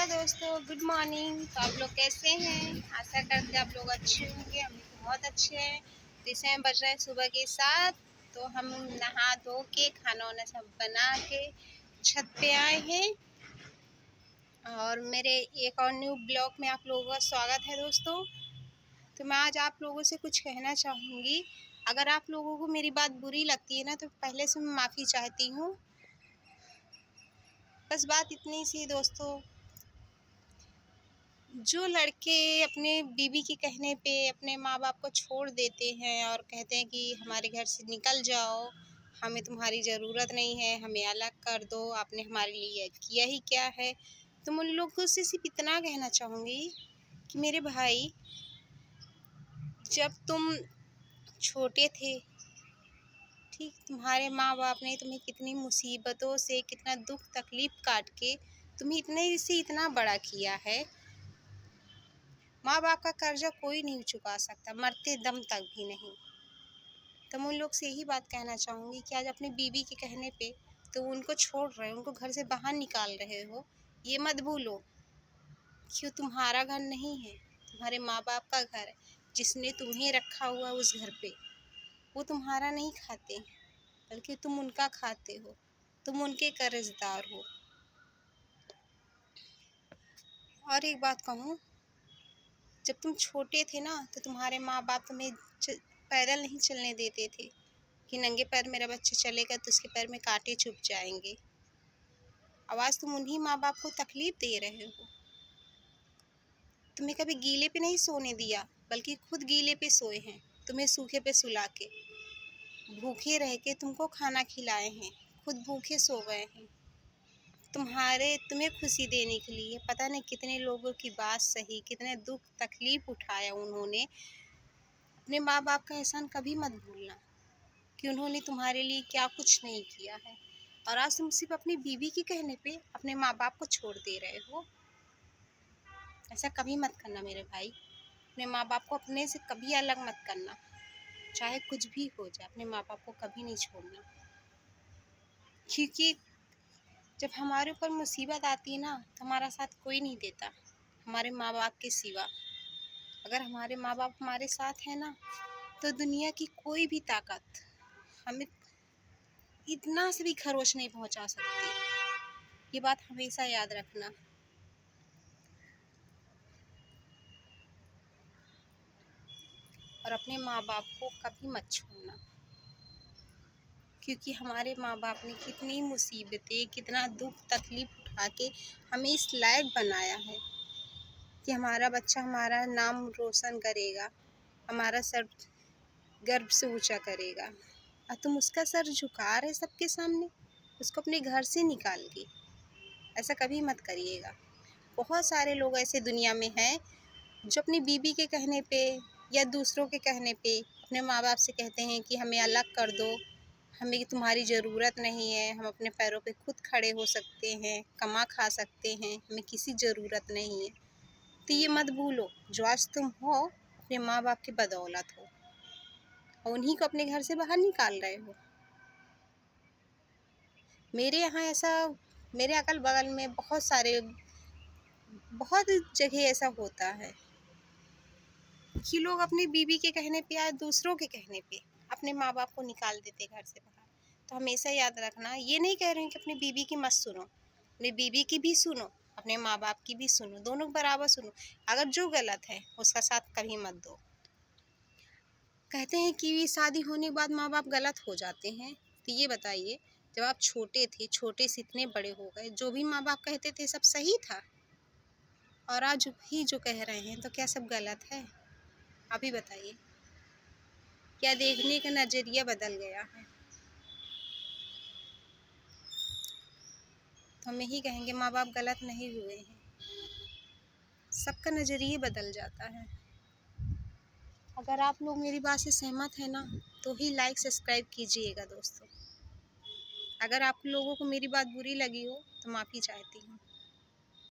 Hello दोस्तों, good morning. तो आप लोग कैसे हैं? आशा करते आप लोग अच्छे होंगे। हम भी बहुत अच्छे हैं। तो इस समय बज रहे हैं सुबह के 7। तो हम नहा धो के खाना वाना सब बना के छत पे आए हैं और मेरे एक और न्यू ब्लॉग में आप लोगों का स्वागत है दोस्तों। तो मैं आज आप लोगों से कुछ कहना चाहूँगी। अगर आप लोगों को मेरी बात बुरी लगती है ना, तो पहले से मैं माफ़ी चाहती हूँ। बस बात इतनी सी दोस्तों, जो लड़के अपने बीवी के कहने पे अपने माँ बाप को छोड़ देते हैं और कहते हैं कि हमारे घर से निकल जाओ, हमें तुम्हारी ज़रूरत नहीं है, हमें अलग कर दो, आपने हमारे लिए किया ही क्या है। तो मैं उन लोगों से सिर्फ इतना कहना चाहूँगी कि मेरे भाई, जब तुम छोटे थे, ठीक, तुम्हारे माँ बाप ने तुम्हें कितनी मुसीबतों से, कितना दुख तकलीफ़ काट के तुम्हें इतने से इतना बड़ा किया है। माँ बाप का कर्जा कोई नहीं चुका सकता, मरते दम तक भी नहीं। तो मैं उन लोग से यही बात कहना चाहूँगी कि आज अपनी बीवी के कहने पे तो उनको छोड़ रहे हो, उनको घर से बाहर निकाल रहे हो। ये मत भूलो कि तुम्हारा घर नहीं है, तुम्हारे माँ बाप का घर है। जिसने तुम्हें रखा हुआ उस घर पे, वो तुम्हारा नहीं खाते, बल्कि तुम उनका खाते हो, तुम उनके कर्जदार हो। और एक बात कहूँ, जब तुम छोटे थे ना, तो तुम्हारे माँ बाप तुम्हें पैदल नहीं चलने देते थे कि नंगे पैर मेरा बच्चा चलेगा तो उसके पैर में कांटे चुभ जाएंगे। अब आज तुम उन्हीं माँ बाप को तकलीफ दे रहे हो। तुम्हें कभी गीले पे नहीं सोने दिया, बल्कि खुद गीले पे सोए हैं, तुम्हें सूखे पे सुला के, भूखे रह के तुमको खाना खिलाए हैं, खुद भूखे सो गए हैं। तुम्हें खुशी देने के लिए पता नहीं कितने लोगों की बात सही, कितने दुख तकलीफ उठाया उन्होंने। अपने माँ बाप का एहसान कभी मत भूलना कि उन्होंने तुम्हारे लिए क्या कुछ नहीं किया है। और आज तुम सिर्फ अपनी बीवी के कहने पे अपने माँ बाप को छोड़ दे रहे हो। ऐसा कभी मत करना मेरे भाई। अपने माँ बाप को अपने से कभी अलग मत करना, चाहे कुछ भी हो जाए, अपने माँ बाप को कभी नहीं छोड़ना। क्योंकि जब हमारे ऊपर मुसीबत आती है ना, तो हमारा साथ कोई नहीं देता हमारे माँ बाप के सिवा। अगर हमारे माँ बाप हमारे साथ है ना, तो दुनिया की कोई भी ताकत हमें इतना से भी खरोच नहीं पहुंचा सकती। ये बात हमेशा याद रखना। और अपने माँ बाप को कभी मत छोड़ना, क्योंकि हमारे माँ बाप ने कितनी मुसीबतें, कितना दुख तकलीफ उठा के हमें इस लायक बनाया है कि हमारा बच्चा हमारा नाम रोशन करेगा, हमारा सर गर्व से ऊंचा करेगा। और तुम उसका सर झुका रहे सबके सामने, उसको अपने घर से निकाल के। ऐसा कभी मत करिएगा। बहुत सारे लोग ऐसे दुनिया में हैं जो अपनी बीवी के कहने पे या दूसरों के कहने पे अपने माँ बाप से कहते हैं कि हमें अलग कर दो, हमें तुम्हारी ज़रूरत नहीं है, हम अपने पैरों पे खुद खड़े हो सकते हैं, कमा खा सकते हैं, हमें किसी ज़रूरत नहीं है। तो ये मत भूलो, जो आज तुम हो अपने माँ बाप की बदौलत हो, और उन्हीं को अपने घर से बाहर निकाल रहे हो। मेरे यहाँ ऐसा, मेरे अगल बगल में बहुत जगह ऐसा होता है कि लोग अपनी बीवी के कहने पे या दूसरों के कहने पे अपने माँ बाप को निकाल देते घर से बाहर। तो हमेशा याद रखना, ये नहीं कह रही हूँ कि अपनी बीवी की मत सुनो, अपनी बीवी की भी सुनो, अपने माँ बाप की भी सुनो, दोनों बराबर सुनो। अगर जो गलत है उसका साथ कभी मत दो। कहते हैं कि शादी होने के बाद माँ बाप गलत हो जाते हैं। तो ये बताइए, जब आप छोटे थे, छोटे से इतने बड़े हो गए, जो भी माँ बाप कहते थे सब सही था? और आज भी जो कह रहे हैं तो क्या सब गलत है? आप ही बताइए। क्या देखने का नज़रिया बदल गया है? तो हम यही कहेंगे, माँ बाप गलत नहीं हुए हैं, सबका नज़रिया बदल जाता है। अगर आप लोग मेरी बात से सहमत हैं ना, तो ही लाइक सब्सक्राइब कीजिएगा दोस्तों। अगर आप लोगों को मेरी बात बुरी लगी हो तो माफ़ी चाहती हूँ।